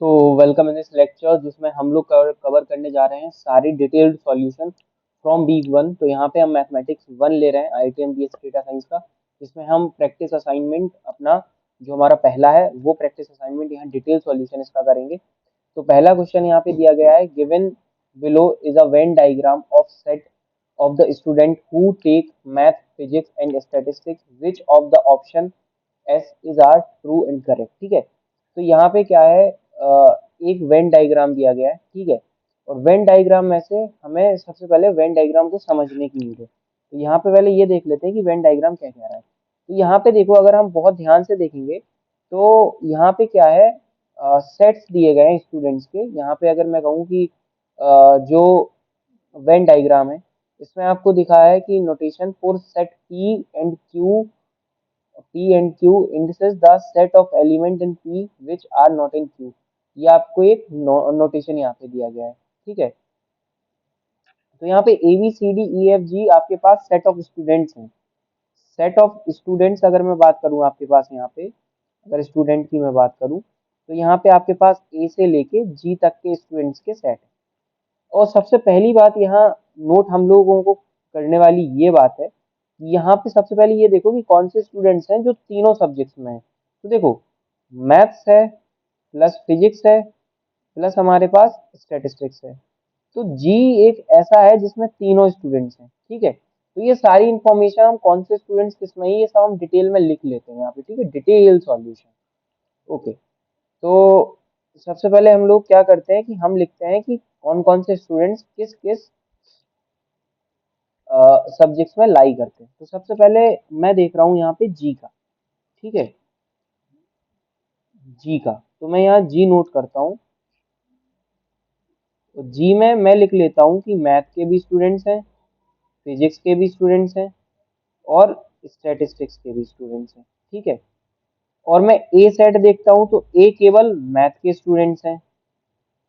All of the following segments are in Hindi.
So welcome in this lecture जिसमें हम लोग कवर करने जा रहे हैं सारी detailed solution from week one. तो यहाँ पे हम मैथमेटिक्स वन ले रहे हैं IITM डेटा साइंस का, जिसमें हम प्रैक्टिस असाइनमेंट अपना जो हमारा पहला है वो प्रैक्टिस असाइनमेंट यहाँ डिटेल सॉल्यूशन इसका करेंगे। तो पहला क्वेश्चन यहाँ पे दिया गया है, given below is a Venn diagram of set of the student who take math, physics and statistics, which of the option S is are true and correct। ठीक है, तो यहाँ पे क्या है, एक वेन डायग्राम दिया गया है। ठीक है, और वेन डायग्राम में से हमें सबसे पहले वेन डायग्राम को समझने की नीड है। तो यहाँ पे पहले ये देख लेते हैं कि वेन डायग्राम क्या कह रहा है। तो यहाँ पे देखो, अगर हम बहुत ध्यान से देखेंगे तो यहाँ पे क्या है, सेट्स दिए गए हैं स्टूडेंट्स के। यहाँ पे अगर मैं कहूँ कि जो वेन डायग्राम है, इसमें आपको दिखा है कि notation for set P and Q indices the set of element in P which are not in Q। ये आपको एक नोटेशन यहाँ पे दिया गया है। ठीक है, तो यहाँ पे ABCDEFG आपके पास सेट ऑफ स्टूडेंट्स हैं। सेट ऑफ स्टूडेंट्स अगर मैं बात करूँ आपके पास, यहाँ पे अगर स्टूडेंट की मैं बात करूँ तो यहाँ पे आपके पास A से लेके G तक के स्टूडेंट्स के सेट है। और सबसे पहली बात यहाँ नोट हम लोगों को करने वाली ये बात है कि यहाँ पे सबसे पहले ये देखो कि कौन से स्टूडेंट्स हैं जो तीनों सब्जेक्ट्स में हैं। तो देखो, मैथ्स है प्लस फिजिक्स है प्लस हमारे पास स्टैटिस्टिक्स है। तो जी एक ऐसा है जिसमें तीनों स्टूडेंट्स हैं। ठीक है, तो ये सारी इंफॉर्मेशन हम कौन से स्टूडेंट्स किसमें है ये सब हम डिटेल में लिख लेते हैं यहाँ पे। ठीक है, डिटेल सॉल्यूशन। ओके, तो सबसे पहले हम लोग क्या करते हैं कि हम लिखते हैं कि कौन कौन से स्टूडेंट्स किस किस सब्जेक्ट्स में लाई करते हैं। तो सबसे पहले मैं देख रहा हूँ यहाँ पे जी का। ठीक है, जी का तो मैं यहाँ जी नोट करता हूँ। तो जी में मैं लिख लेता हूँ कि मैथ के भी स्टूडेंट्स हैं, फिजिक्स के भी स्टूडेंट्स हैं और स्टैटिस्टिक्स के भी स्टूडेंट्स हैं। ठीक है, और मैं ए सेट देखता हूँ तो ए केवल मैथ के स्टूडेंट्स हैं।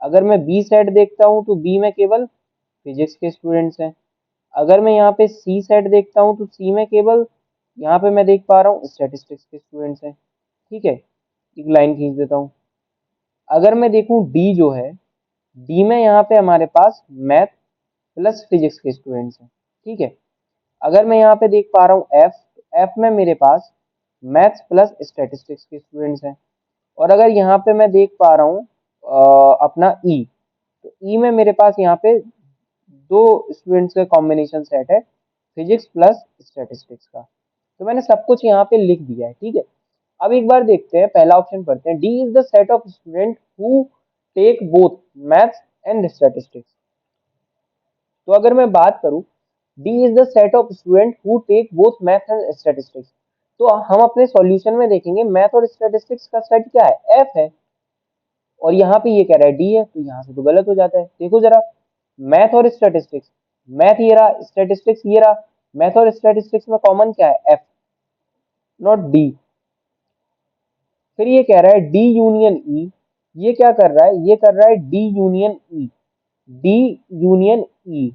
अगर मैं बी सेट देखता हूँ तो बी में केवल फिजिक्स के स्टूडेंट्स हैं। अगर मैं यहाँ पे सी सेट देखता हूँ तो सी में केवल यहाँ पे मैं देख पा रहा हूँ स्टैटिस्टिक्स के स्टूडेंट्स हैं। ठीक है, एक लाइन खींच देता हूँ। अगर मैं देखूँ डी जो है, डी में यहाँ पे हमारे पास मैथ प्लस फिजिक्स के स्टूडेंट्स हैं। ठीक है, अगर मैं यहाँ पे देख पा रहा हूँ एफ, तो एफ में मेरे पास मैथ्स प्लस स्टैटिस्टिक्स के स्टूडेंट्स हैं। और अगर यहाँ पे मैं देख पा रहा हूँ अपना ई, तो ई में मेरे पास यहाँ पे दो स्टूडेंट्स का कॉम्बिनेशन सेट है, फिजिक्स प्लस स्टैटिस्टिक्स का। तो मैंने सब कुछ यहाँ पे लिख दिया है। ठीक है, अब एक बार देखते हैं, पहला ऑप्शन पढ़ते हैं। D is the set of student who take both maths and statistics. तो अगर मैं बात करूं, D is the set of student who take both math and statistics, तो हम अपने सॉल्यूशन में देखेंगे मैथ और स्टैटिस्टिक्स का सेट क्या है, एफ है। और यहाँ पे ये कह रहा है डी है, तो यहाँ से तो गलत हो जाता है। देखो जरा, मैथ और स्टैटिस्टिक्स, मैथ ये रहा, स्टैटिस्टिक्स ये रहा, मैथ और स्टैटिस्टिक्स में कॉमन क्या है, एफ, नॉट डी। फिर ये कह रहा है डी यूनियन ई, ये क्या कर रहा है, ये कर रहा है डी यूनियन ई, डी यूनियन ई।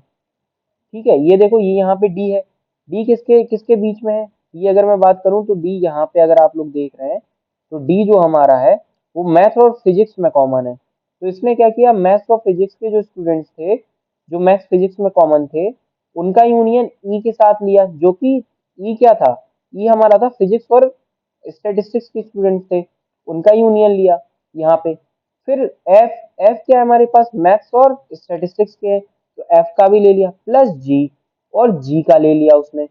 ठीक है, ये देखो ये यहाँ पे डी है, डी किसके किसके बीच में है, ये अगर मैं बात करूं तो डी यहाँ पे अगर आप लोग देख रहे हैं तो डी जो हमारा है वो मैथ और फिजिक्स में कॉमन है। तो इसने क्या किया, मैथ्स और फिजिक्स के जो स्टूडेंट्स थे, जो मैथ्स फिजिक्स में कॉमन थे, उनका यूनियन ई के साथ लिया, जो कि ई क्या था, ई हमारा था फिजिक्स और स्टेटिस्टिक्स के स्टूडेंट्स थे, उनका यूनियन लिया यहाँ पे। फिर एफ, एफ क्या है हमारे पास, मैथ्स और स्टेटिस्टिक्स के, तो एफ का भी ले लिया प्लस जी, और जी का ले लिया उसने।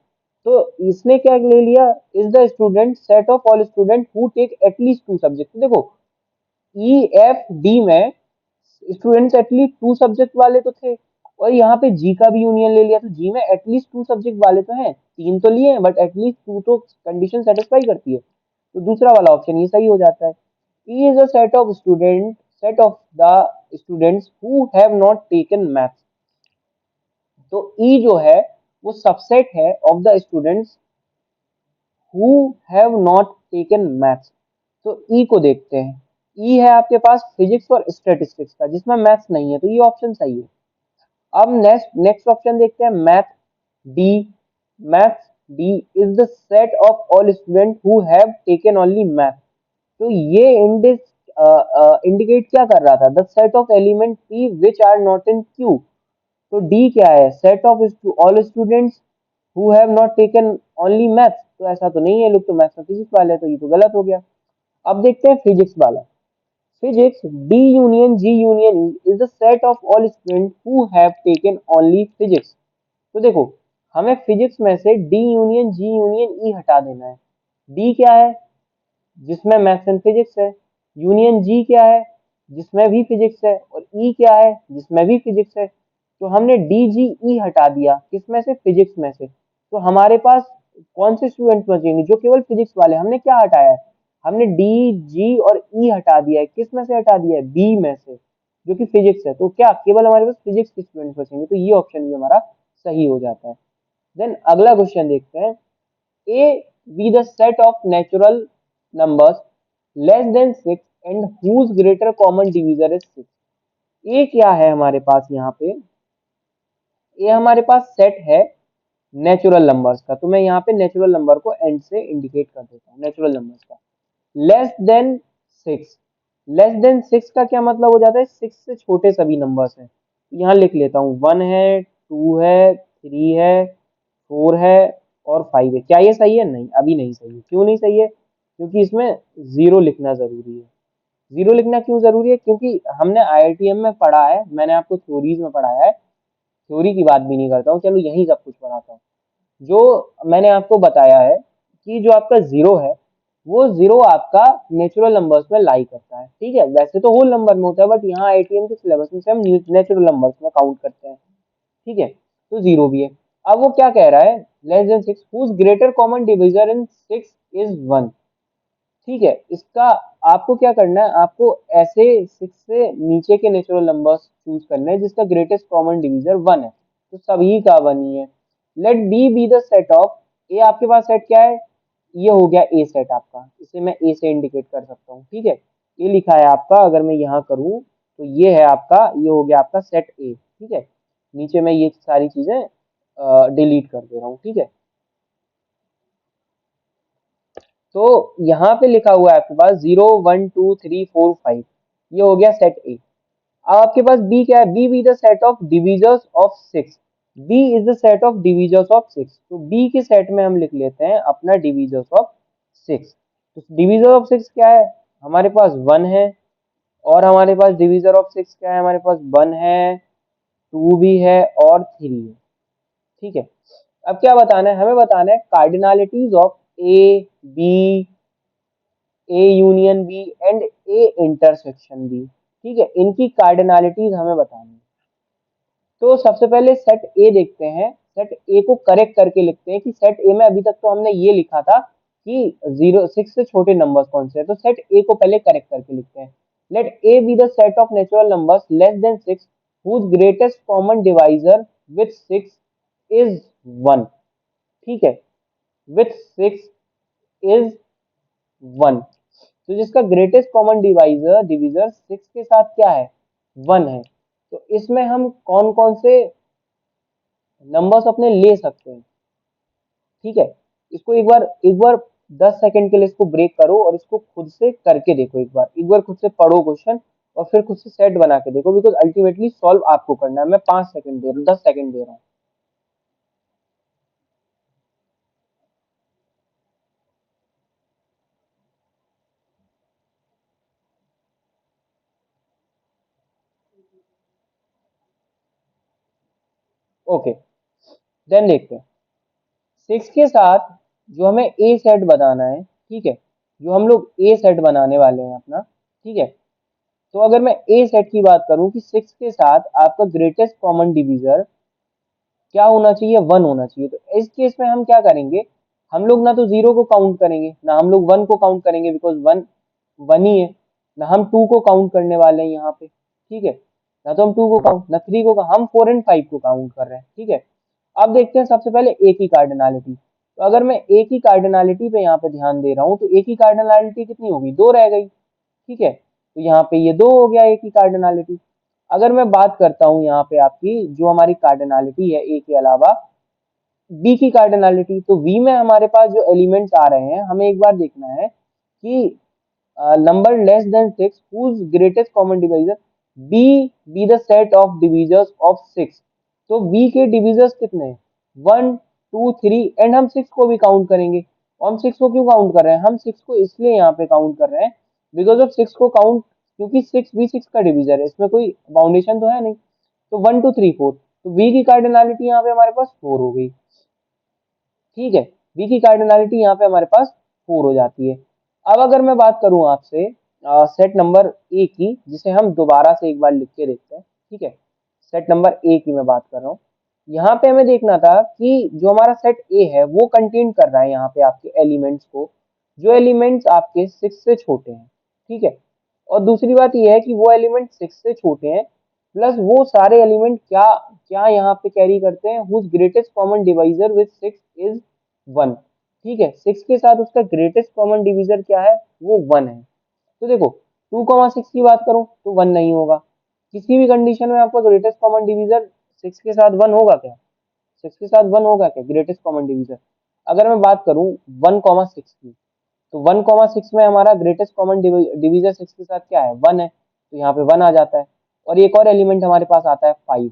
तो इसने क्या ले लिया, is the student set of all student who take at least two subject. देखो ई एफ डी में स्टूडेंट्स एटलीस्ट टू सब्जेक्ट वाले तो थे, और यहाँ पे जी का भी यूनियन ले लिया, तो जी में एटलीस्ट टू सब्जेक्ट वाले तो हैं, तीन तो लिए हैं बट एटलीस्ट टू तो कंडीशन सेटिस्फाई करती है। तो दूसरा वाला ऑप्शन ये सही हो जाता है। E is a set of student, set of the students who have not taken maths. तो ई जो है वो सबसेट है of the students who have not taken maths. तो ई को देखते हैं, ई है आपके पास फिजिक्स और स्टैटिस्टिक्स का, जिसमें मैथ्स नहीं है, तो ये ऑप्शन सही है। अब नेक्स्ट नेक्स्ट ऑप्शन देखते हैं, math D, math D is the set of all student who have taken only math. तो ये इंडेक्स इंडिकेट क्या कर रहा था, the set of element P which are not in Q. तो डी क्या है, set of all students who have not taken only maths. तो ऐसा तो नहीं है, लोग तो मैथ्स और फिजिक्स वाले हैं, तो ये तो गलत हो गया। अब देखते हैं फिजिक्स वाला। Physics D union G union E is the set of all student who have taken only physics. तो देखो, हमें फिजिक्स में से D union G union E हटा देना है। डी क्या है, जिसमें मैथ्स एंड फिजिक्स है। यूनियन जी क्या है, जिसमें भी फिजिक्स है। और ई क्या है, जिसमें भी फिजिक्स है। तो हमने डी जी ई हटा दिया, किसमें से, फिजिक्स में से। तो हमारे पास कौन से स्टूडेंट बचेंगे, जो केवल फिजिक्स वाले। हमने क्या हटाया है, हमने डी जी और ई हटा दिया है। किस में से हटा दिया है, बी में से, जो कि फिजिक्स है। तो क्या केवल हमारे पास फिजिक्स के स्टूडेंट बचेंगे। तो ये ऑप्शन भी हमारा सही हो जाता है। देन अगला क्वेश्चन देखते हैं। A be the set of natural numbers less than 6 and whose greater common divisor is 6। A क्या है हमारे पास यहाँ पे, ये हमारे पास सेट है नेचुरल नंबर्स का। तो मैं यहाँ पे नेचुरल नंबर को एंड से इंडिकेट कर देता हूँ, नेचुरल नंबर्स का। लेस देन 6, लेस देन 6 का क्या मतलब हो जाता है, 6 से छोटे सभी नंबर्स हैं। यहाँ लिख लेता हूँ, 1 है, 2 है, 3 है, 4 है और 5 है। क्या ये सही है, नहीं, अभी नहीं सही है। क्यों नहीं सही है, क्योंकि इसमें जीरो लिखना जरूरी है। जीरो लिखना क्यों जरूरी है, क्योंकि हमने आईआईटीएम में पढ़ा है, मैंने आपको थ्योरीज में पढ़ाया है। थ्योरी की बात भी नहीं करता हूँ, चलो यही सब कुछ पढ़ाता हूँ। जो मैंने आपको बताया है कि जो आपका जीरो है, वो जीरो आपका नेचुरल नंबर्स में लाई करता है। ठीक है, वैसे तो होल नंबर में होता है, बट यहाँ आईआईटीएम के सिलेबस में से हम नेचुरल नंबर्स में काउंट करते हैं। ठीक है, तो जीरो भी है। अब वो क्या कह रहा है, less than 6 whose greater common divisor in 6 is 1। ठीक है, इसका आपको क्या करना है, आपको ऐसे 6 से नीचे के नेचुरल नंबर्स चूज करने हैं जिसका ग्रेटेस्ट कॉमन डिविजर 1 है। तो सभी का 1 ही है। Let B be the set of A. आपके पास सेट क्या है, ये हो गया ए सेट आपका, इसे मैं ए से इंडिकेट कर सकता हूँ। ठीक है, ये लिखा है आपका, अगर मैं यहाँ करूँ तो ये है आपका, ये हो गया आपका सेट ए। ठीक है, नीचे मैं ये सारी चीजें डिलीट कर दे रहा हूँ। ठीक है, तो यहाँ पे लिखा हुआ है आपके पास 0 1 2 3 4 5, ये हो गया सेट ए। अब आपके पास बी क्या है, B be the set of divisors of 6। B is the set of divisors of 6। तो बी के सेट में हम लिख लेते हैं अपना डिविजर्स ऑफ 6। तो डिविजर ऑफ 6 क्या है, हमारे पास 1 है। और हमारे पास डिविजर ऑफ 6 क्या है, हमारे पास 1 है, 2 भी है और 3 है। ठीक है, अब क्या बताना है, हमें बताना है cardinalities of A B, A union B and A intersection B. ठीक है, इनकी कार्डिनलिटीज हमें बतानी है। तो सबसे पहले सेट ए देखते हैं। सेट ए को करेक्ट करके लिखते हैं कि सेट ए में अभी तक तो हमने ये लिखा था कि 0 6 से छोटे नंबर्स कौन से हैं। तो सेट ए को पहले करेक्ट करके लिखते हैं। Let A be the set of natural numbers less than 6 whose greatest common divisor with 6 is 1। ठीक है, with 6 is 1। तो जिसका ग्रेटेस्ट कॉमन डिवाइजर डिविजर 6 के साथ क्या है, 1 है। तो इसमें हम कौन कौन से नंबर्स अपने ले सकते हैं। ठीक है, इसको एक बार 10 सेकंड के लिए इसको ब्रेक करो और इसको खुद से करके देखो। एक बार खुद से पढ़ो क्वेश्चन और फिर खुद से सेट बना के देखो, बिकॉज अल्टीमेटली सॉल्व आपको करना है। मैं 5 सेकंड दे रहा हूँ, 10 सेकंड दे रहा हूँ। ओके, देन देखते हैं 6 के साथ जो हमें ए सेट बनाना है। ठीक है, जो हम लोग ए सेट बनाने वाले हैं अपना। ठीक है, तो अगर मैं ए सेट की बात करूं कि 6 के साथ आपका ग्रेटेस्ट कॉमन डिविजर क्या होना चाहिए, 1 होना चाहिए। तो इस केस में हम क्या करेंगे, हम लोग ना तो जीरो को काउंट करेंगे, ना हम लोग 1 को काउंट करेंगे, बिकॉज 1 1 ही है। ना हम 2 को काउंट करने वाले हैं यहाँ पे। ठीक है, ना तो हम 2 को काउंट, ना 3 को, हम 4 एंड 5 को काउंट कर रहे हैं। ठीक है, अब देखते हैं सबसे पहले ए की कार्डिनलिटी। तो अगर मैं ए की कार्डिनलिटी पे यहाँ पे ध्यान दे रहा हूँ, तो ए की कार्डिनलिटी कितनी होगी, 2 रह गई। ठीक है, तो यहाँ पे ये 2 हो गया ए की कार्डिनलिटी। अगर मैं बात करता हूँ यहाँ पे आपकी जो हमारी कार्डिनलिटी है ए के अलावा, बी की कार्डिनलिटी, तो वी में हमारे पास जो एलिमेंट्स आ रहे हैं, हमें एक बार देखना है कि number less than 6 whose greatest common divisor b be the set of divisors of 6। तो b के डिविजर्स कितने हैं? 1 2 3 एंड हम 6 को भी काउंट करेंगे। और हम 6 को क्यों काउंट कर रहे हैं? हम 6 को इसलिए यहाँ पे काउंट कर रहे हैं बिकॉज ऑफ 6 को काउंट, क्योंकि 6 भी 6 का डिवीजर है, इसमें कोई बाउंडेशन तो है नहीं। तो 1 2 3 4, तो v की कार्डिनलिटी यहाँ पे हमारे पास 4 हो गई। ठीक है, v की कार्डिनलिटी यहाँ पे हमारे पास 4 हो जाती है। अब अगर मैं बात करूं आपसे सेट नंबर ए की, जिसे हम दोबारा से एक बार लिख के देखते हैं। ठीक है, सेट नंबर ए की मैं बात कर रहा हूँ। यहाँ पे हमें देखना था कि जो हमारा सेट ए है वो कंटेन कर रहा है यहाँ पे आपके एलिमेंट्स को, जो एलिमेंट्स आपके 6 से छोटे हैं। ठीक है, और दूसरी बात यह है कि वो एलिमेंट 6 से छोटे हैं, प्लस वो सारे एलिमेंट क्या क्या यहाँ पे कैरी करते हैं, whose greatest common divisor with 6 is 1। ठीक है, 6 के साथ उसका ग्रेटेस्ट कॉमन डिवीजर क्या है? वो 1 है। तो देखो 2,6 की बात करूं तो 1 नहीं होगा। किसी भी कंडीशन में आपका ग्रेटेस्ट कॉमन डिवीजर 6 के साथ 1 होगा क्या? 6 के साथ 1 होगा क्या ग्रेटेस्ट कॉमन डिवीजर? अगर मैं बात करूं 1,6 की, तो 1,6 में हमारा ग्रेटेस्ट कॉमन डिवीजर 6 के साथ क्या है? 1 है, तो यहाँ पे 1 आ जाता है। और एक और एलिमेंट हमारे पास आता है 5,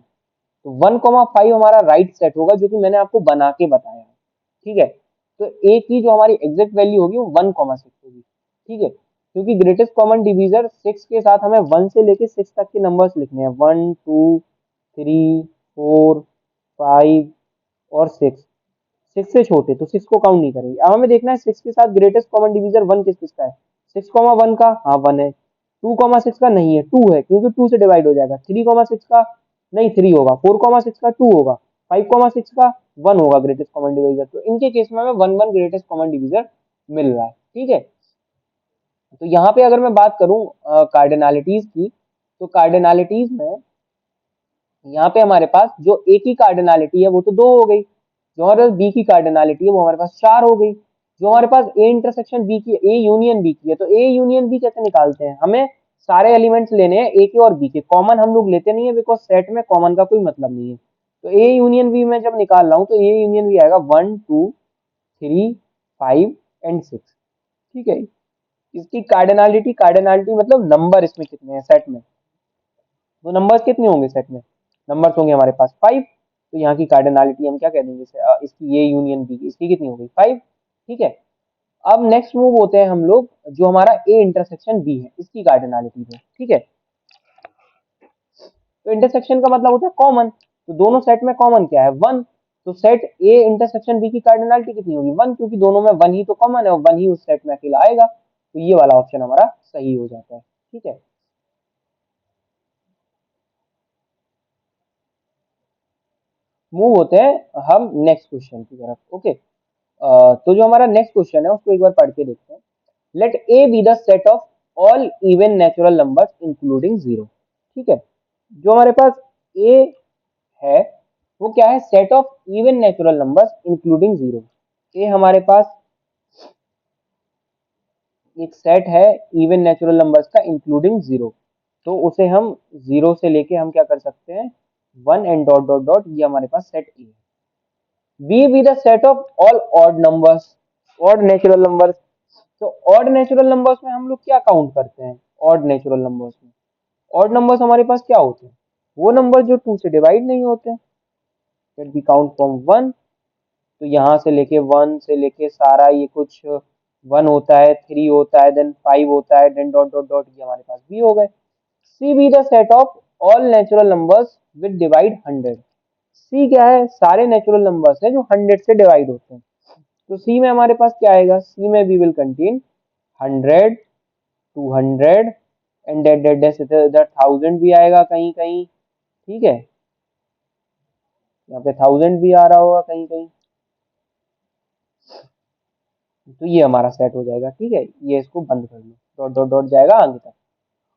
तो 1,5 हमारा राइट सेट होगा, जो कि मैंने आपको बना के बताया है। ठीक है, तो ए की जो हमारी एग्जैक्ट वैल्यू होगी वो 1,6 होगी। ठीक है, क्योंकि ग्रेटेस्ट कॉमन डिवीजर 6 के साथ हमें 1 से लेके 6 तक के नंबर्स लिखने हैं, 1 2 3 4 5 और 6। 6 से छोटे तो 6 को काउंट नहीं करेंगे। अब हमें देखना है 6 के साथ ग्रेटेस्ट कॉमन डिवीजर 1 किस किसका है? 6,1 का, हाँ 1 है। 2,6 का नहीं है, 2 है, क्योंकि 2 से डिवाइड हो जाएगा। 3,6 का नहीं, 3 होगा। 4,6 का 2 होगा। 5,6 का 1 होगा ग्रेटेस्ट कॉमन डिवीजर। तो इनके केस में हमें 1 1 ग्रेटेस्ट कॉमन डिवीजर मिल रहा है। ठीक है, तो यहाँ पे अगर मैं बात करूं कार्डिनलिटीज की, तो कार्डिनलिटीज में यहाँ पे हमारे पास जो ए की कार्डिनलिटी है वो तो 2 हो गई, जो हमारे पास बी की कार्डिनलिटी है वो हमारे पास 4 हो गई। जो हमारे पास ए इंटरसेक्शन बी की, ए यूनियन बी की है, तो ए यूनियन बी कैसे निकालते हैं? हमें सारे एलिमेंट्स लेने हैं ए के और बी के, कॉमन हम लोग लेते नहीं है बिकॉज सेट में कॉमन का कोई मतलब नहीं है। तो ए यूनियन बी में जब निकाल रहा हूँ तो ए यूनियन बी आएगा 1 2 3 5 एंड 6। ठीक है, इसकी कार्डिनलिटी, कार्डिनलिटी मतलब नंबर इसमें कितने हैं सेट में, तो नंबर्स कितने होंगे सेट में? नंबर्स होंगे हमारे पास 5। तो यहाँ की कार्डिनलिटी हम क्या कह देंगे इसकी, ये यूनियन बी की, इसकी कितनी हो गई? 5। ठीक है, अब नेक्स्ट मूव होते हैं हम लोग जो हमारा ए इंटरसेक्शन बी है इसकी कार्डिनलिटी पे। ठीक है, तो इंटरसेक्शन का मतलब होता है कॉमन, तो दोनों सेट में कॉमन क्या है? 1। तो सेट ए इंटरसेक्शन बी की कार्डिनलिटी कितनी होगी? 1, क्योंकि दोनों में 1 ही तो कॉमन है और 1 ही उस सेट में अकेला आएगा। तो ये वाला ऑप्शन हमारा सही हो जाता है। ठीक है, मूव होते हैं हम नेक्स्ट क्वेश्चन की तरफ। ओके, तो जो हमारा नेक्स्ट क्वेश्चन है उसको एक बार पढ़ के देखते हैं। Let A be the set of all even natural numbers including zero. ठीक है, जो हमारे पास ए है वो क्या है? Set of even natural numbers including zero. A हमारे पास एक सेट है इवन नेचुरल नंबर्स का इंक्लूडिंग जीरो, तो उसे हम जीरो से लेके हम क्या कर सकते हैं? 1 एंड डॉट डॉट डॉट, ये हमारे पास सेट ए है। B be the set of all odd numbers, odd natural numbers. तो ऑड नेचुरल नंबर्स में हम लोग क्या काउंट करते हैं? ऑड नेचुरल नंबर्स में, ऑड नंबर्स हमारे पास क्या होते हैं? वो नंबर जो 2 से डिवाइड नहीं होते। लेट बी काउंट फ्रॉम 1, तो यहाँ से लेके 1 से लेके सारा ये कुछ 1 होता है, 3 होता है, देन 5 होता है, देन डॉट डॉट डॉट, ये हमारे पास बी हो गए। C be the set of all natural numbers with divide 100। C क्या है? सारे नेचुरल नंबर्स हैं जो 100 से डिवाइड होते हैं। तो सी में हमारे पास क्या आएगा? सी में we will contain 100 200 and that that that इधर 1000 भी आएगा कहीं कहीं। ठीक है, यहाँ पे 1000 भी आ रहा होगा कहीं कहीं। तो ये हमारा सेट हो जाएगा। ठीक है, ये इसको बंद कर लो, डॉट डॉट डॉट जाएगा आगे तक।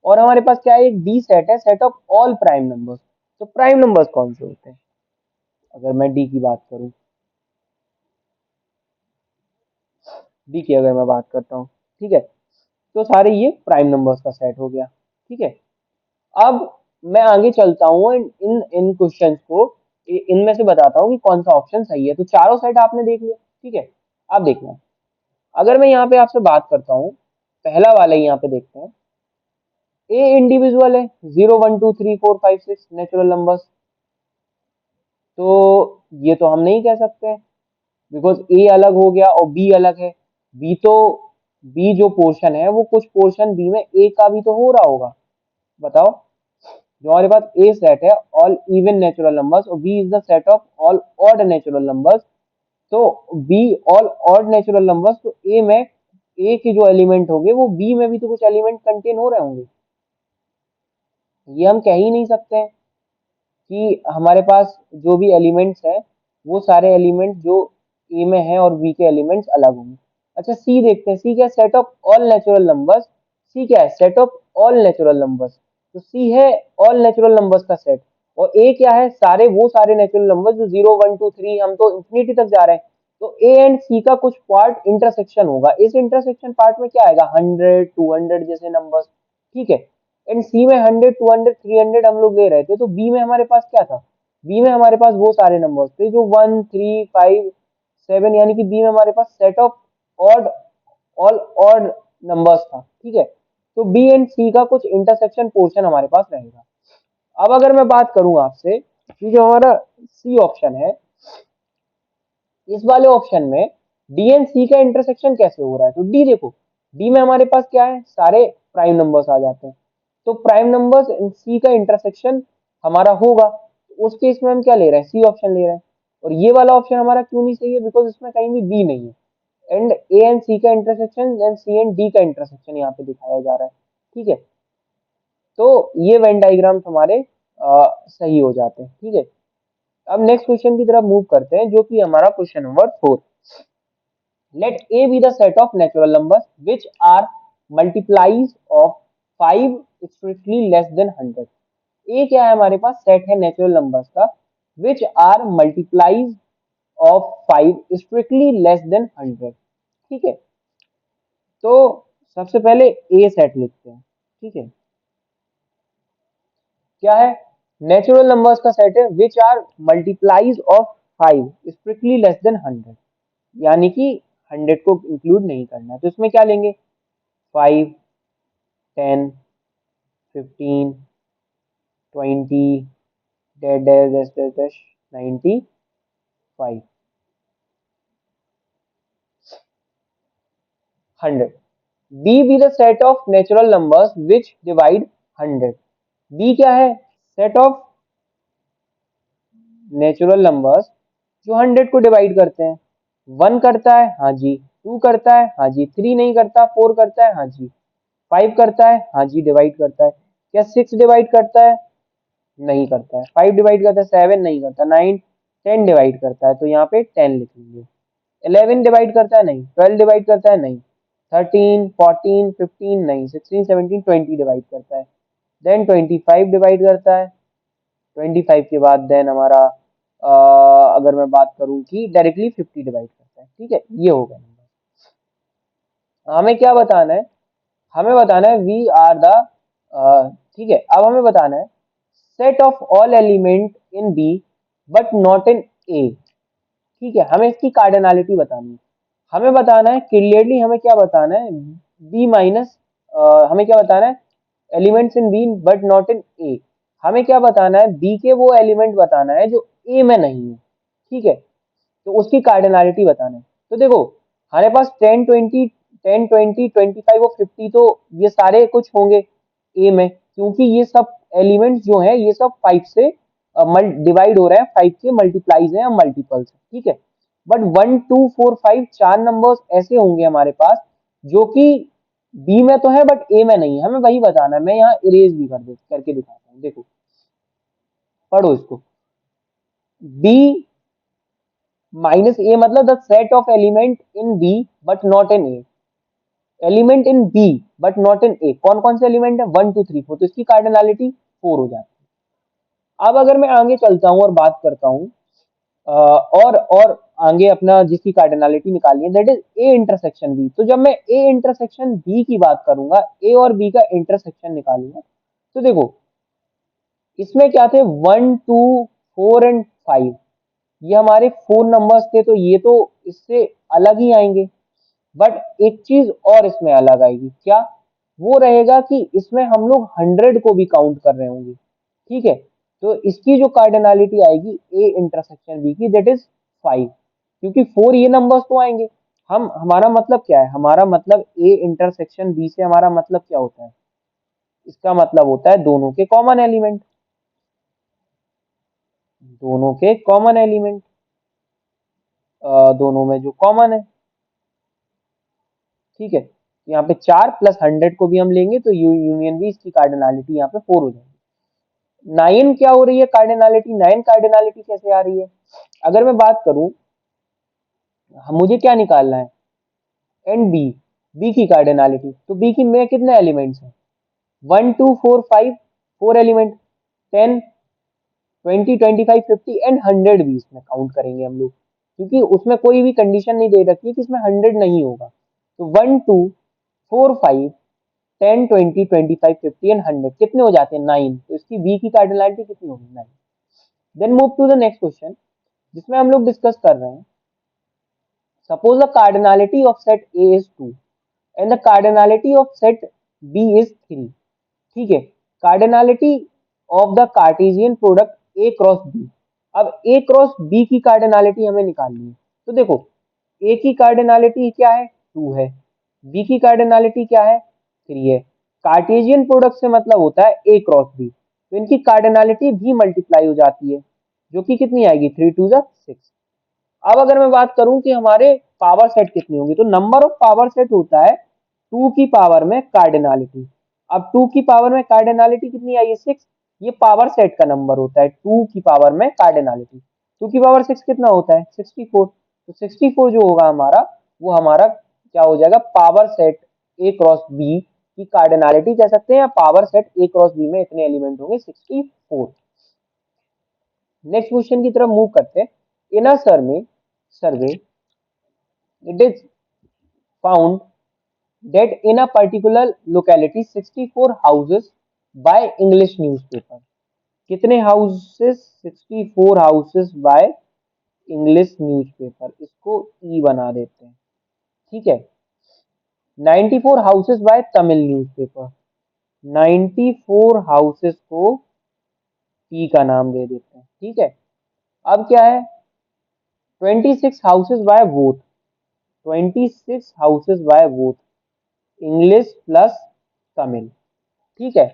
और हमारे पास क्या है? एक डी सेट है, set of all prime numbers. तो प्राइम नंबर्स कौन से होते हैं? अगर मैं डी की बात करूं, डी की अगर मैं बात करता हूँ, ठीक है, तो सारे ये प्राइम नंबर्स का सेट हो गया। ठीक है, अब मैं आगे चलता हूँ इन इन इन क्वेश्चंस को, इनमें से बताता हूँ कि कौन सा ऑप्शन सही है। तो चारों सेट आपने देख लिया। ठीक है, अब देखना, अगर मैं यहाँ पे आपसे बात करता हूँ पहला वाला ही यहाँ पे देखते हैं। ए इंडिविजुअल है, 0 1 2 3 4 5 6 नेचुरल नंबर्स, तो ये तो हम नहीं कह सकते बिकॉज ए अलग हो गया और बी अलग है। बी तो बी जो पोर्शन है वो कुछ पोर्शन बी में ए का भी तो हो रहा होगा। बताओ, जो हमारे पास ए सेट है ऑल इवन नेचुरल नंबर्स और B is the set of all odd natural numbers, तो B all odd natural numbers, तो ए में ए के जो एलिमेंट होंगे वो बी में भी तो कुछ एलिमेंट कंटेन हो रहे होंगे। ये हम कह ही नहीं सकते हैं कि हमारे पास जो भी एलिमेंट्स हैं वो सारे एलिमेंट जो ए में है और बी के एलिमेंट्स अलग होंगे। अच्छा, सी देखते हैं। सी क्या है? Set of all natural numbers. C क्या है? Set of all natural numbers. तो सी है ऑल नेचुरल नंबर्स का सेट। और ए क्या है? सारे वो सारे नेचुरल नंबर्स जो 0 1 2 3, हम तो इंफिनिटी तक जा रहे हैं। तो ए एंड सी का कुछ पार्ट इंटरसेक्शन होगा। इस इंटरसेक्शन पार्ट में क्या आएगा? 100 200 जैसे नंबर्स। ठीक है। एंड सी में 100 200 300 हम लोग ले रहे थे, तो बी में हमारे पास क्या था? बी में हमारे पास वो सारे नंबर्स थे जो 1 3 5 7, यानी कि बी में हमारे पास set of odd all odd numbers था। ठीक है। तो बी एंड सी का कुछ इंटरसेक्शन पोर्शन हमारे पास रहेगा। अब अगर मैं बात करूं आपसे कि जो हमारा सी ऑप्शन है, इस वाले ऑप्शन में डी एंड सी का इंटरसेक्शन कैसे हो रहा है? तो डी देखो, डी में हमारे पास क्या है? सारे प्राइम नंबर्स आ जाते हैं। तो प्राइम नंबर्स सी का इंटरसेक्शन हमारा होगा, तो उस केस में हम क्या ले रहे हैं? सी ऑप्शन ले रहे हैं। और ये वाला ऑप्शन हमारा क्यों नहीं सही है? बिकॉज इसमें कहीं भी बी नहीं है। एंड ए एंड सी का intersection and C and D का इंटरसेक्शन यहाँ पे दिखाया जा रहा है। ठीक है। तो ये वेन डायग्राम हमारे सही हो जाते हैं। ठीक है। अब नेक्स्ट क्वेश्चन की तरफ मूव करते हैं, जो कि हमारा question number 4। Let A be the set of natural numbers which are multiplies of 5 strictly less than 100। A क्या है? हमारे पास सेट है नेचुरल नंबर्स का which are multiplies of 5 strictly less than 100। ठीक है। तो सबसे पहले A सेट लिखते हैं। ठीक है। क्या है? नेचुरल नंबर्स का सेट है which are multiples of 5 strictly less than 100, यानी कि 100 को इंक्लूड नहीं करना है। तो इसमें क्या लेंगे? 5 10 15 20 dash dash dash dash dash 95 100। B be the set of natural numbers which divide 100। B क्या है? सेट ऑफ नेचुरल नंबर्स जो 100 को डिवाइड करते हैं। 1 करता है, हाँ जी। 2 करता है, हाँ जी। 3 नहीं करता। 4 करता है, हाँ जी। 5 करता है, हाँ जी, डिवाइड करता है। क्या 6 डिवाइड करता है? नहीं करता है। 5 डिवाइड करता है, 7 नहीं करता। 9 10 डिवाइड करता है, तो यहाँ पे 10 लिख लीजिए। 11 डिवाइड करता है? नहीं। 12 डिवाइड करता है? नहीं। 13 14 15 नहीं। 16 17 20 डिवाइड करता है। देन 25 डिवाइड करता है। 25 के बाद देन हमारा अगर मैं बात करूं कि डायरेक्टली 50 डिवाइड करता है। ठीक है। ये हो गया नंबर। हमें क्या बताना है? हमें बताना है वी आर द, ठीक है, अब हमें बताना है set of all element in B but not in A. ठीक है। हमें इसकी कार्डिनलिटी बतानी है। हमें बताना है क्लियरली, हमें क्या बताना है? बी माइनस, हमें क्या बताना है? Elements in B but not in A. हमें क्या बताना है? बी के वो एलिमेंट बताना है जो ए में नहीं है। ठीक है। तो उसकी कार्डिनलिटी बताना है। तो देखो, हमारे पास 10 20 और 50 तो ये सारे कुछ होंगे ए में, क्योंकि ये सब एलिमेंट्स जो हैं ये सब 5 से डिवाइड हो रहे हैं। 5 के मल्टीप्लाइज हैं या मल्टीपल्स हैं। ठीक है। बट 1 2 4 5 चार नंबर्स ऐसे होंगे हमारे पास जो कि बी में तो है बट ए में नहीं है। हमें वही बताना है। मैं यहाँ इरेज भी करके दिखाता हूँ। देखो, पढ़ो इसको। बी माइनस ए मतलब the set of element in B but not in A. Element in B but not in A कौन कौन से एलिमेंट है? 1 2 3 4, तो इसकी कार्डिनलिटी 4 हो जाती है। अब अगर मैं आगे चलता हूं और बात करता हूं और आगे अपना जिसकी कार्डिनलिटी निकालनी है, that is A intersection B. तो जब मैं ए इंटरसेक्शन बी की बात करूंगा, ए और बी का इंटरसेक्शन निकालूंगा, तो देखो इसमें क्या थे? 1 2 4 एंड 5, ये हमारे 4 नंबर्स थे, तो ये तो इससे अलग ही आएंगे। बट एक चीज और इसमें अलग आएगी, क्या? वो रहेगा कि इसमें हम लोग 100 को भी काउंट कर रहे होंगे, ठीक है? तो इसकी जो कार्डिनलिटी आएगी ए इंटरसेक्शन बी की, दैट इज 5, क्योंकि 4 ये नंबर्स तो आएंगे। हम हमारा मतलब क्या है, हमारा मतलब ए इंटरसेक्शन बी से हमारा मतलब क्या होता है? इसका मतलब होता है दोनों के कॉमन एलिमेंट, दोनों के कॉमन एलिमेंट, दोनों में जो कॉमन है, ठीक है? यहाँ पे 4 प्लस 100 को भी हम लेंगे तो यूनियन भी, इसकी कार्डिनलिटी यहाँ पे 4 हो जाएगी। 9 क्या हो रही है कार्डिनलिटी? 9 कार्डिनलिटी कैसे आ रही है? अगर मैं बात करूं, मुझे क्या निकालना है? एंड बी, बी की कार्डिनलिटी। तो बी की में कितने एलिमेंट्स हैं? 1 2 4 5, 4 एलिमेंट, 10 20 25 50 एंड 100 भी इसमें काउंट करेंगे हम लोग, क्योंकि उसमें कोई भी कंडीशन नहीं दे रखी है कि इसमें 100 नहीं होगा। तो 1 2 4 5 10 20 25 50 एंड 100 कितने हो जाते हैं? 9। तो इसकी बी की कार्डिनलिटी कितनी होगी? 9। Then move to the next question, जिसमें हम लोग डिस्कस कर रहे हैं, suppose the cardinality of set A is 2 and the cardinality of set B is 3, ठीक है? Cardinality of the cartesian product A cross B. अब ए क्रॉस बी की कार्डिनलिटी हमें निकालनी है। तो देखो, ए की कार्डिनलिटी क्या है? 2 है। बी की कार्डिनलिटी क्या है? 3 है। कार्टेशियन प्रोडक्ट से मतलब होता है ए क्रॉस बी, तो इनकी कार्डिनलिटी भी मल्टीप्लाई हो जाती है, जो कि कितनी आएगी? 3 2 6। अब अगर मैं बात करूं कि हमारे पावर सेट कितनी होंगी, तो नंबर ऑफ पावर सेट होता है 2 की पावर में कार्डिनलिटी। अब 2 की पावर में कार्डिनलिटी कितनी आई है? 6। ये पावर सेट का नंबर होता है 2 की पावर में कार्डिनलिटी। 2 की पावर 6 कितना होता है? 64। तो 64 जो होगा हमारा, वो हमारा क्या हो जाएगा? Power set A cross B की कार्डिनलिटी कह सकते हैं, या power set A cross B में इतने एलिमेंट होंगे 64। नेक्स्ट क्वेश्चन की तरफ मूव करते हैं। इन अ सर्वे it is found that in a particular locality 64 houses by English newspaper। कितने houses? 64 houses by English newspaper, इसको ई बना देते हैं, ठीक है? 94 houses by Tamil newspaper, 94 houses को टी का नाम दे देते हैं, ठीक है? अब क्या है? 26 houses by both, 26 houses by both, English plus Tamil, ठीक है?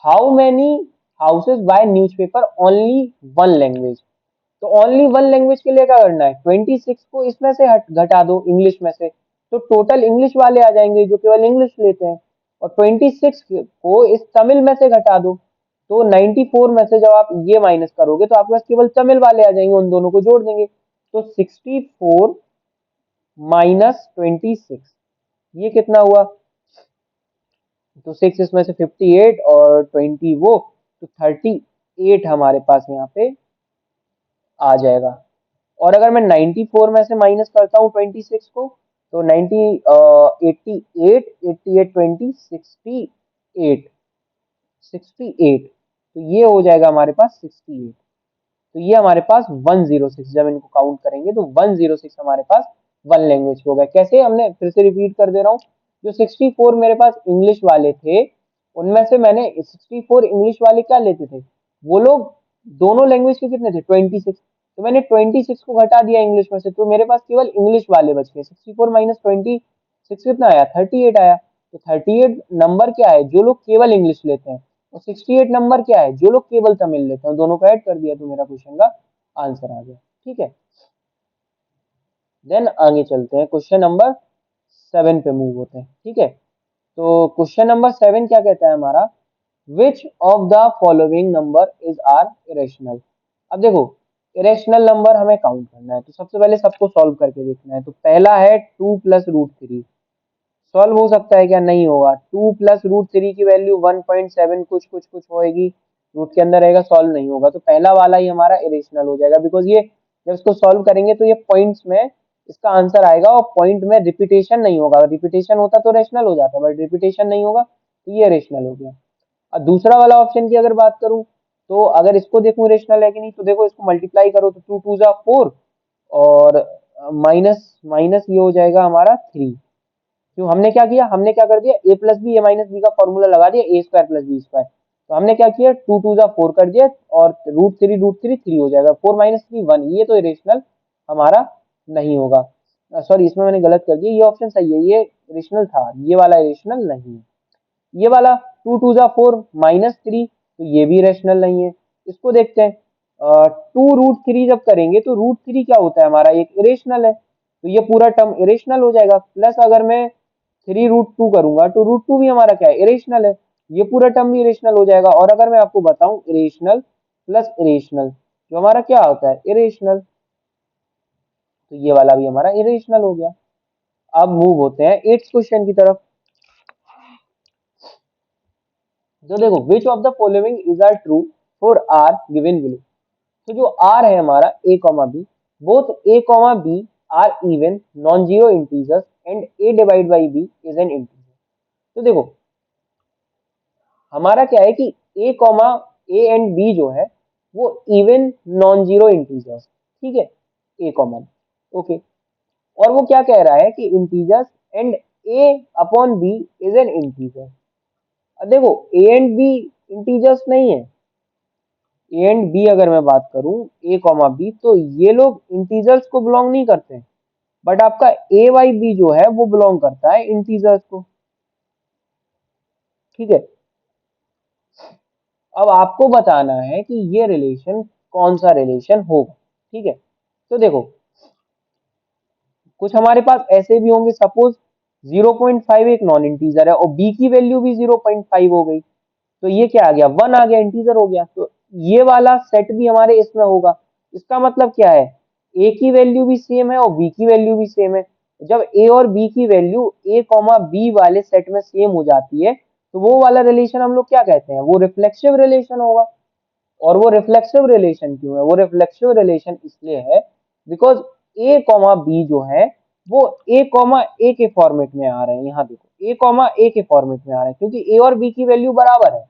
How many houses by newspaper only one language. तो ओनली वन लैंग्वेज के लिए क्या करना है? 26 को इसमें से घटा दो, इंग्लिश में से, तो टोटल इंग्लिश वाले आ जाएंगे जो केवल इंग्लिश लेते हैं। और 26 को इस तमिल में से घटा दो, तो 94 में से जब आप ये माइनस करोगे तो आपके पास केवल तमिल वाले आ जाएंगे, उन दोनों को जोड़ देंगे। तो 64 माइनस 26, ये कितना हुआ? तो 6 इसमें से 58 और 20 वो, तो 38 हमारे पास यहाँ पे आ जाएगा। और अगर मैं 94 में से माइनस करता हूँ 26 को, तो 90 88 88 20 68, 68, तो ये हो जाएगा हमारे पास 68। तो ये हमारे पास 106, जब इनको काउंट करेंगे तो 106 हमारे पास वन लैंग्वेज हो गया। कैसे? हमने फिर से रिपीट कर दे रहा हूँ, जो 64 मेरे पास इंग्लिश वाले थे, उनमें से मैंने 64 इंग्लिश वाले क्या लेते थे, वो लोग दोनों लैंग्वेज के कितने थे? 26। तो मैंने 26 को घटा दिया इंग्लिश में से, तो मेरे पास केवल इंग्लिश वाले बच गए। 64 माइनस 26 कितना आया? 38 आया। तो 38 नंबर क्या है? जो लोग केवल इंग्लिश लेते हैं। और 68 नंबर क्या है? जो लोग केवल तमिल लेते हैं। दोनों को ऐड कर दिया तो मेरा क्वेश्चन का आंसर आ गया, ठीक है? देन आगे चलते हैं, क्वेश्चन नंबर 7 पे मूव होते हैं, ठीक है? तो क्वेश्चन नंबर 7 क्या कहता है हमारा? Which of the following number is are irrational. अब देखो, इरेशनल नंबर हमें काउंट करना है, तो सबसे पहले सबको सॉल्व करके देखना है। तो पहला है 2 प्लस रूट थ्री, सॉल्व हो सकता है क्या? नहीं होगा। 2 प्लस रूट थ्री की वैल्यू 1.7 कुछ कुछ कुछ होएगी, रूट के अंदर रहेगा, सॉल्व नहीं होगा। तो पहला वाला ही हमारा इरेशनल हो जाएगा, बिकॉज ये जब इसको सॉल्व करेंगे तो ये पॉइंट्स में इसका आंसर आएगा, और पॉइंट में रिपीटेशन नहीं होगा। रिपीटेशन होता तो रेशनल हो जाता, बट रिपीटेशन नहीं होगा तो ये रेशनल हो गया। और दूसरा वाला ऑप्शन की अगर बात करूं, तो अगर इसको देखूं रेशनल है कि नहीं, तो देखो इसको मल्टीप्लाई करो तो 2 2 जा 4, और माइनस माइनस ये हो जाएगा हमारा 3। क्यों, हमने क्या किया, हमने क्या कर दिया, ए प्लस बी ए माइनस बी का फॉर्मूला लगा दिया, ए स्क्वायर प्लस बी स्क्वायर। तो हमने क्या किया, 2 2 जा 4 कर दिया, और रूट थ्री 3 हो जाएगा, 4 - 3 1। ये तो इरेशनल हमारा नहीं होगा। सॉरी, इसमें मैंने गलत कर दिया, ये ऑप्शन सही है, ये इरेशनल था, ये वाला इरेशनल नहीं है। ये वाला 2 2 जा 4 - 3, तो ये भी रेशनल नहीं है। इसको देखते हैं, 2 √3 जब करेंगे तो √3 क्या होता है हमारा, एक इरेशनल है, तो ये पूरा टर्म इरेशनल हो जाएगा। प्लस अगर मैं 3 √2 करूंगा तो √2 भी हमारा क्या है, इरेशनल है, ये पूरा टर्म भी इरेशनल हो जाएगा। और अगर मैं आपको बताऊं, इरेशनल प्लस इरेशनल जो हमारा क्या होता है, इरेशनल, तो ये वाला भी हमारा इरेशनल हो गया। अब मूव होते हैं 8th क्वेश्चन की तरफ। तो देखो, which of the following is are true for R given below. तो जो आर है हमारा A comma B, both A comma B are even non zero integers and A divide by B is an integer. तो देखो, हमारा क्या है कि A comma A and B जो है वो इवन नॉन जीरो इंटीजर्स, ठीक है, ए कॉमा, ओके। और वो क्या कह रहा है कि integers and a upon b is an integer. अब देखो, ए एंड बी इंटीजर्स नहीं है, ए एंड बी अगर मैं बात करूं, ए कॉमा बी, तो ये लोग इंटीजर्स को बिलोंग नहीं करते हैं। बट आपका ए वाई बी जो है वो बिलोंग करता है इंटीजर्स को, ठीक है। अब आपको बताना है कि ये रिलेशन कौन सा रिलेशन होगा, ठीक है। तो देखो, कुछ हमारे पास ऐसे भी होंगे, सपोज 0.5 एक नॉन इंटीजर है और बी की वैल्यू भी 0.5 हो गई, तो ये क्या आ गया, 1 आ गया, इंटीजर हो गया। तो ये वाला सेट भी हमारे इसमें होगा। इसका मतलब क्या है, ए की वैल्यू भी सेम है और बी की वैल्यू भी सेम है। जब ए और बी की वैल्यू ए कॉमा बी वाले सेट में सेम हो जाती है, तो वो वाला रिलेशन हम लोग क्या कहते हैं, वो रिफ्लेक्सिव रिलेशन होगा। और वो रिफ्लेक्सिव रिलेशन क्यों है, वो रिफ्लेक्सिव रिलेशन इसलिए है बिकॉज ए कॉमा बी जो है वो ए कॉमा ए के फॉर्मेट में आ रहे हैं। यहाँ देखो, ए कॉमा ए के फॉर्मेट में आ रहे हैं क्योंकि ए और बी की वैल्यू बराबर है,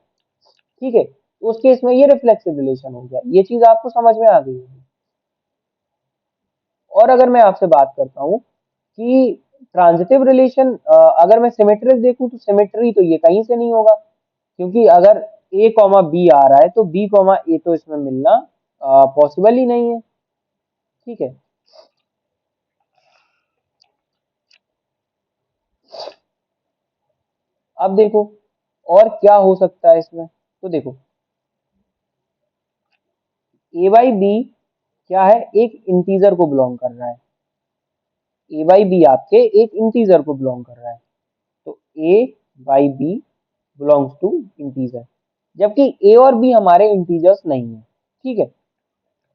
ठीक है। तो उस केस में ये रिफ्लेक्सिव रिलेशन हो गया। ये चीज आपको समझ में आ गई होगी। और अगर मैं आपसे बात करता हूँ कि ट्रांजिटिव रिलेशन, अगर मैं सिमेट्रिक देखूं तो सिमेट्री तो ये कहीं से नहीं होगा, क्योंकि अगर ए कॉमा बी आ रहा है तो बी कॉमा ए तो इसमें मिलना पॉसिबल ही नहीं है, ठीक है। अब देखो, और क्या हो सकता है इसमें, तो देखो, ए बाई बी क्या है, एक इंटीजर को बिलोंग कर रहा है। ए बाई बी आपके एक इंटीजर को बिलोंग कर रहा है, तो A by B belongs to integer, जबकि ए और बी हमारे इंटीजर्स नहीं है, ठीक है।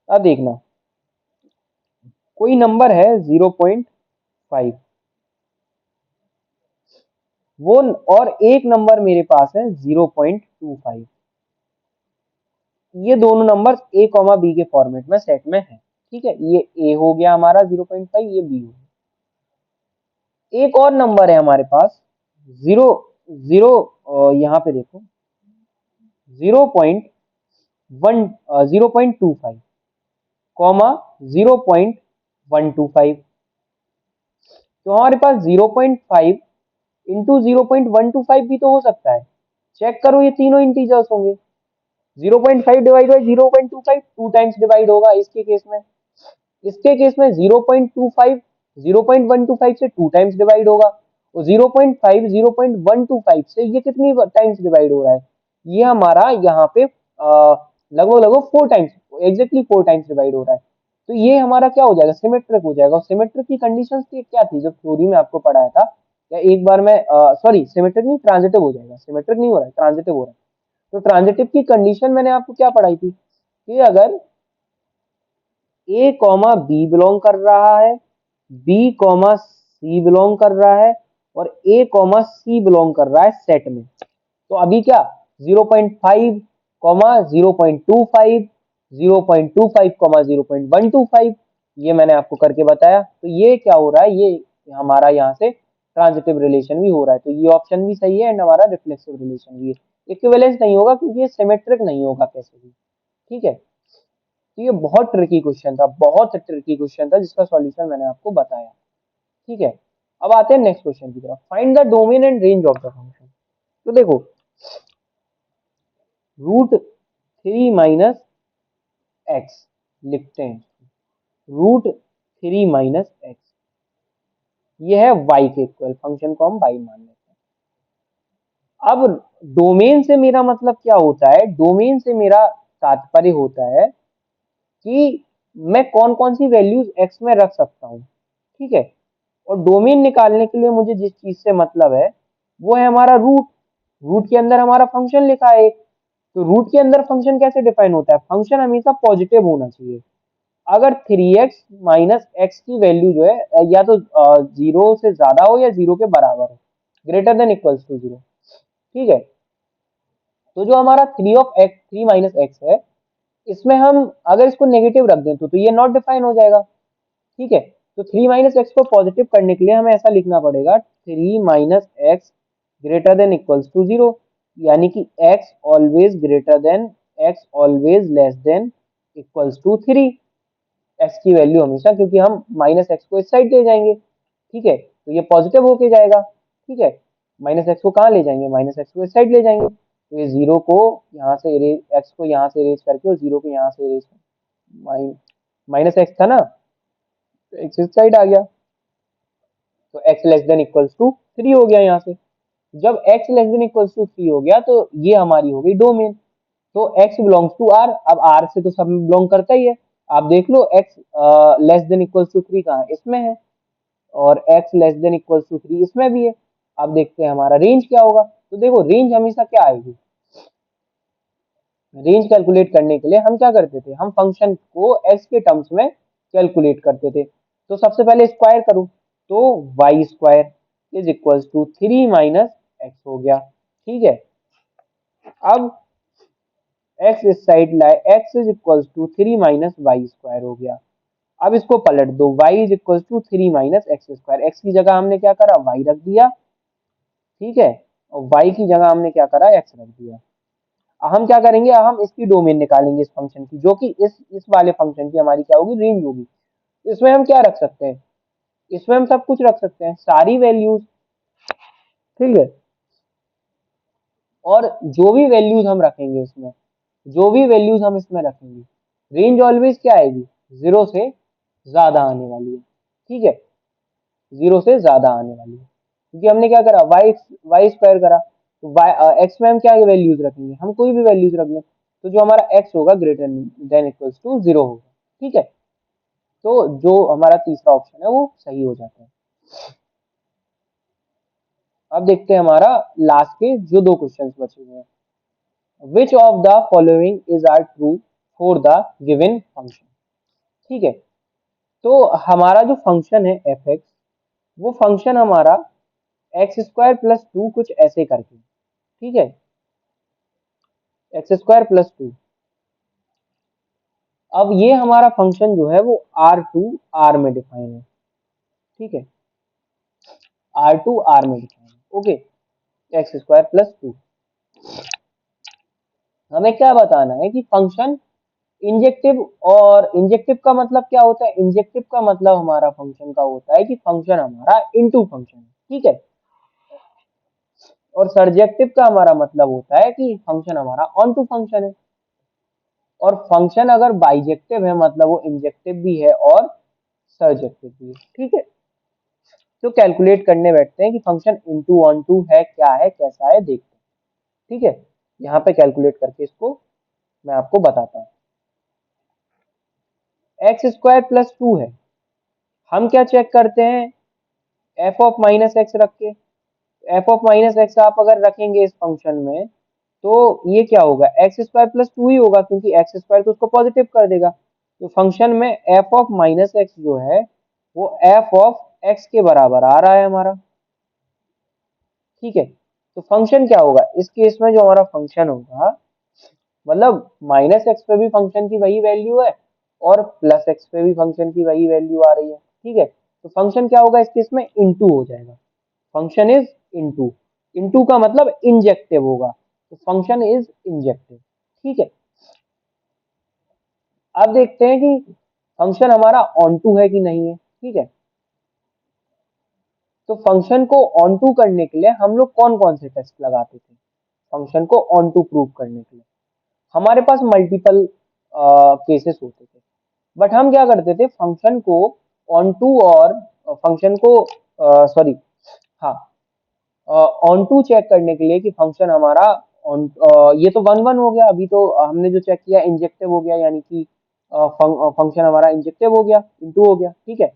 अब देखना, कोई नंबर है 0.5, वो और एक नंबर मेरे पास है 0.25, ये दोनों नंबर ए कॉमा बी के फॉर्मेट में सेट में है, ठीक है। ये ए हो गया हमारा 0.5, ये बी हो गया। एक और नंबर है हमारे पास, जीरो जीरो, यहाँ पे देखो, 0.25 कॉमा 0.125। तो हमारे पास 0.5 इंटू 0.125 भी तो हो सकता है। चेक करो, ये तीनों इंटीजर्स होंगे। 0.5 divide by 0.25 two times divide होगा इसके केस में। इसके केस में 0.25 0.125 से टू टाइम्स डिवाइड होगा, और 0.5 0.125 से ये कितनी टाइम्स डिवाइड हो रहा है, ये हमारा यहाँ पे लगभग लगभग 4 टाइम्स, एग्जैक्टली 4 टाइम्स डिवाइड हो रहा है। तो ये हमारा क्या हो जाएगा, सिमेट्रिक हो जाएगा। और सिमेट्रिक की कंडीशन क्या थी जब थ्योरी में आपको पढ़ाया था, या एक बार मैं, सॉरी, सिमेट्रिक नहीं, ट्रांजिटिव हो जाएगा, सिमेट्रिक नहीं हो रहा है, ट्रांजिटिव हो रहा है। तो ट्रांजिटिव की कंडीशन मैंने आपको क्या पढ़ाई थी कि अगर ए कॉमा बी बिलोंग कर रहा है, बी कॉमा सी बिलोंग कर रहा है, और ए कॉमा सी बिलोंग कर रहा है सेट में, तो अभी क्या, 0.5 कॉमा 0.25, 0.25 कॉमा 0.125, ये मैंने आपको करके बताया। तो ये क्या हो रहा है, ये हमारा यहाँ से ट्रांजिटिव रिलेशन भी हो रहा है। तो ये ऑप्शन भी सही है एंड हमारा रिफ्लेक्सिव रिलेशन भी है। इक्विवेलेंस नहीं होगा क्योंकि ये सिमेट्रिक नहीं होगा कैसे भी, ठीक है। तो ये बहुत ट्रिकी क्वेश्चन था, बहुत ट्रिकी क्वेश्चन था जिसका सॉल्यूशन मैंने आपको बताया। ठीक है, अब आते हैं नेक्स्ट क्वेश्चन की तरफ। Find the domain and range of the function. तो देखो, √3 - x लिखते हैं, √3 - x, ये है y के इक्वल, फंक्शन को हम y मान लेते हैं। अब डोमेन से मेरा मतलब क्या होता है, डोमेन से मेरा तात्पर्य होता है कि मैं कौन कौन सी वैल्यूज x में रख सकता हूँ। ठीक है, और डोमेन निकालने के लिए मुझे जिस चीज से मतलब है वो है हमारा रूट। रूट के अंदर हमारा फंक्शन लिखा है एक, तो रूट के अंदर फंक्शन कैसे डिफाइन होता है, फंक्शन हमेशा पॉजिटिव होना चाहिए। अगर 3x - x की वैल्यू जो है या तो 0 से ज्यादा हो या 0 के बराबर हो, ग्रेटर देन इक्वल्स टू 0। ठीक है, तो जो हमारा 3 - x है, इसमें हम अगर इसको नेगेटिव रख दें तो ये नॉट डिफाइन हो जाएगा। ठीक है, तो 3 - x को पॉजिटिव करने के लिए हमें ऐसा लिखना पड़ेगा, 3 - x greater than equals to 0, यानी कि x always greater than, x always less than equals to 3। x की वैल्यू हमेशा, क्योंकि हम -x को इस साइड ले जाएंगे। ठीक है, तो ये पॉजिटिव होके जाएगा। ठीक है, -x को कहाँ ले जाएंगे, -x को इस साइड ले जाएंगे, तो ये 0 को यहाँ से इरेज, x को यहाँ से इरेज करके और 0 को यहाँ से इरेज, -x था ना, तो x इस साइड आ गया, तो x less than equals to 3 हो गया यहाँ से। जब x less than equals to 3 हो गया तो ये हमारी हो गई डोमेन। तो x बिलोंग्स टू r, अब r से तो सब बिलोंग करता ही है। आप देख लो x less than equals to 3 कहाँ है, इसमें है, और x less than equals to 3 इसमें भी है। अब देखते हैं हमारा रेंज क्या होगा। तो देखो, रेंज हमेशा क्या आएगी, रेंज कैलकुलेट करने के लिए हम क्या करते थे, हम फंक्शन को x के टर्म्स में कैलकुलेट करते थे। तो सबसे पहले स्क्वायर करूं, तो y² is equals to 3 - x हो गया। ठीक है, अब x इस साइड लाए, x is equals to 3 - y² हो गया। अब इसको पलट दो, y is equals to 3 - x²। x की जगह हमने क्या करा, y रख दिया। ठीक है, और y की जगह हमने क्या करा, x रख दिया। हम क्या करेंगे, हम इसकी डोमेन निकालेंगे इस फंक्शन की, जो कि इस वाले फंक्शन की हमारी क्या होगी, रेंज होगी। इसमें हम क्या रख सकते हैं, इसमें हम सब कुछ रख सकते हैं, सारी वैल्यूज। ठीक है, और जो भी वैल्यूज हम रखेंगे इसमें, जो भी वैल्यूज हम इसमें रखेंगे, रेंज ऑलवेज क्या आएगी, 0 से ज्यादा आने वाली है। ठीक है, 0 से ज्यादा आने वाली है, क्योंकि हमने क्या करा, y² करा, तो x में हम क्या वैल्यूज रखेंगे, हम कोई भी वैल्यूज रख लें, तो जो हमारा x होगा ग्रेटर देन इक्वल्स टू 0 होगा। ठीक है, तो जो हमारा तीसरा ऑप्शन है वो सही हो जाता है। अब देखते हैं हमारा लास्ट के जो दो क्वेश्चन बचे हुए हैं। Which of the following is are true for the given function. ठीक है, तो हमारा जो फंक्शन है एफ एक्स, वो फंक्शन हमारा x² + 2 कुछ ऐसे करके। ठीक है, x² + 2। अब ये हमारा फंक्शन जो है वो R में डिफाइन है। ठीक है, R में डिफाइन है। Okay, x² + 2। हमें क्या बताना है कि फंक्शन इंजेक्टिव, और इंजेक्टिव का मतलब क्या होता है, इंजेक्टिव का मतलब हमारा फंक्शन का होता है कि फंक्शन हमारा इनटू फंक्शन है। ठीक है, और सर्जेक्टिव का हमारा मतलब होता है कि फंक्शन हमारा ऑन टू फंक्शन है। और फंक्शन अगर बाइजेक्टिव है मतलब वो इंजेक्टिव भी है और सर्जेक्टिव भी है। ठीक है, तो कैलकुलेट करने बैठते हैं कि फंक्शन इनटू ऑन टू है, क्या है, कैसा है, देखते हैं। ठीक है, यहाँ पे कैलकुलेट करके इसको मैं आपको बताता हूँ। x² + 2 है, हम क्या चेक करते हैं, f(-x) रख के। f(-x) आप अगर रखेंगे इस फंक्शन में, तो ये क्या होगा, x² + 2 ही होगा, क्योंकि x² तो उसको पॉजिटिव कर देगा। तो फंक्शन में f(-x) जो है वो f(x) के बराबर आ रहा है हमारा। ठीक है, तो फंक्शन क्या होगा इस केस में, जो हमारा फंक्शन होगा, मतलब -x पे भी फंक्शन की वही वैल्यू है और +x पे भी फंक्शन की वही वैल्यू आ रही है। ठीक है, तो फंक्शन क्या होगा इस केस में, इनटू हो जाएगा। फंक्शन इज इनटू, इनटू का मतलब इंजेक्टिव होगा, तो फंक्शन इज इंजेक्टिव। ठीक है, अब देखते हैं कि फंक्शन हमारा ऑन टू है कि नहीं है। ठीक है, तो फंक्शन को ऑन टू करने के लिए हम लोग कौन कौन से टेस्ट लगाते थे फंक्शन को ऑन टू प्रूव करने के लिए? हमारे पास मल्टीपल केसेस होते थे, बट हम क्या करते थे फंक्शन को ऑन टू और फंक्शन को सॉरी हाँ ऑन टू चेक करने के लिए कि फंक्शन हमारा ऑन ये तो वन वन हो गया। अभी तो हमने जो चेक किया इंजेक्टिव हो गया, यानी कि फंक्शन हमारा इंजेक्टिव हो गया, इनटू हो गया। ठीक है,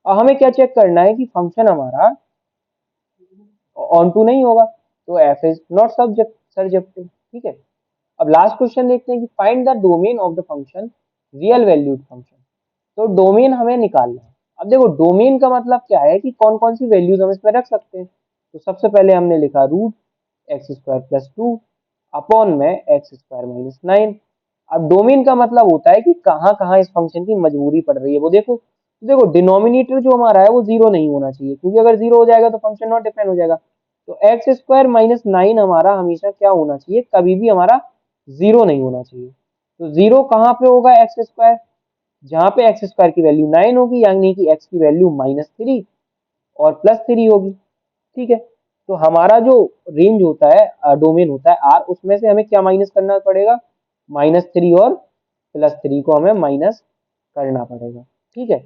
अब हमें क्या चेक करना है कि फंक्शन हमारा ऑन टू नहीं होगा, तो F is not subject surjective. ठीक है, अब लास्ट क्वेश्चन देखते हैं कि find the domain of the function real valued function. तो डोमेन हमें निकालना है। अब देखो डोमेन का मतलब क्या है कि कौन कौन सी वैल्यूज हम इसमें रख सकते हैं। तो सबसे पहले हमने लिखा root x square plus two upon में एक्स स्क्वायर माइनस नाइन। अब डोमेन का मतलब होता है कि कहाँ कहाँ इस फंक्शन की मजबूरी पड़ रही है वो देखो। तो देखो डिनोमिनेटर जो हमारा है वो जीरो नहीं होना चाहिए, क्योंकि अगर जीरो हो जाएगा तो फंक्शन नॉट डिफाइन हो जाएगा। तो एक्स स्क्वायर माइनस नाइन हमारा हमेशा क्या होना चाहिए, कभी भी हमारा जीरो नहीं होना चाहिए। तो जीरो कहाँ पे होगा एक्स स्क्वायर, जहां पे एक्स स्क्वायर की वैल्यू 9 होगी, यानी कि एक्स की वैल्यू माइनस थ्री और प्लस थ्री होगी। ठीक है, तो हमारा जो रेंज होता है, डोमेन होता है आर, उसमें से हमें क्या माइनस करना पड़ेगा, माइनस थ्री और प्लस थ्री को हमें माइनस करना पड़ेगा। ठीक है,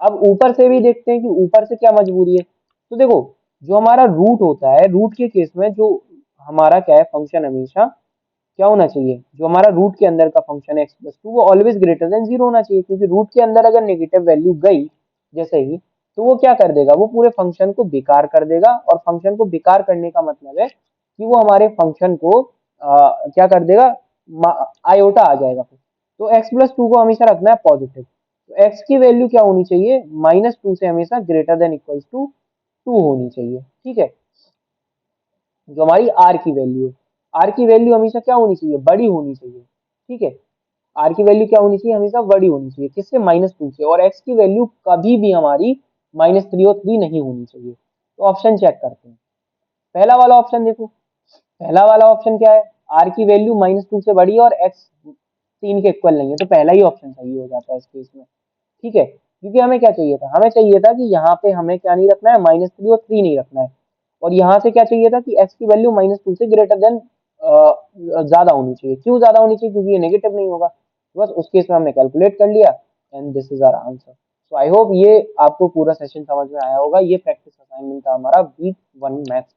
अब ऊपर से भी देखते हैं कि ऊपर से क्या मजबूरी है। तो देखो जो हमारा रूट होता है, रूट के केस में जो हमारा क्या है फंक्शन हमेशा क्या होना चाहिए, जो हमारा रूट के अंदर का फंक्शन है एक्स प्लस टू वो ऑलवेज ग्रेटर देन जीरो होना चाहिए, क्योंकि रूट के अंदर अगर नेगेटिव वैल्यू गई जैसे ही, तो वो क्या कर देगा, वो पूरे फंक्शन को बेकार कर देगा। और फंक्शन को बेकार करने का मतलब है कि वो हमारे फंक्शन को क्या कर देगा, आयोटा आ जाएगा फिर। तो एक्स प्लस टू को हमेशा रखना है पॉजिटिव। तो एक्स की वैल्यू क्या होनी चाहिए, माइनस टू से हमेशा greater than equals to two होनी चाहिए। ठीक है, जो हमारी आर की वैल्यू है, आर की वैल्यू हमेशा क्या होनी चाहिए, बड़ी होनी चाहिए। ठीक है, आर की वैल्यू क्या होनी चाहिए, हमेशा बड़ी होनी चाहिए, किससे, माइनस टू से। और एक्स की वैल्यू कभी भी हमारी माइनस थ्री और थ्री नहीं होनी चाहिए। तो ऑप्शन चेक करते हैं, पहला वाला ऑप्शन देखो, पहला वाला ऑप्शन क्या है, आर की वैल्यू माइनस टू से बड़ी है और एक्स तीन के इक्वल नहीं है, तो पहला ही ऑप्शन सही हो जाता है इस केस में। ठीक है, क्योंकि हमें क्या चाहिए था, हमें चाहिए था कि यहाँ पे हमें क्या नहीं रखना है, माइनस थ्री और थ्री नहीं रखना है। और यहाँ से क्या चाहिए था कि एक्स की वैल्यू माइनस टू से ग्रेटर देन ज्यादा होनी चाहिए। क्यों ज्यादा होनी चाहिए, क्योंकि ये नेगेटिव नहीं होगा। बस उस केस में हमने कैलकुलेट कर लिया and this is our answer. So I hope ये आपको पूरा सेशन समझ में आया होगा। ये प्रैक्टिस असाइनमेंट था हमारा वीक वन मैथ्स।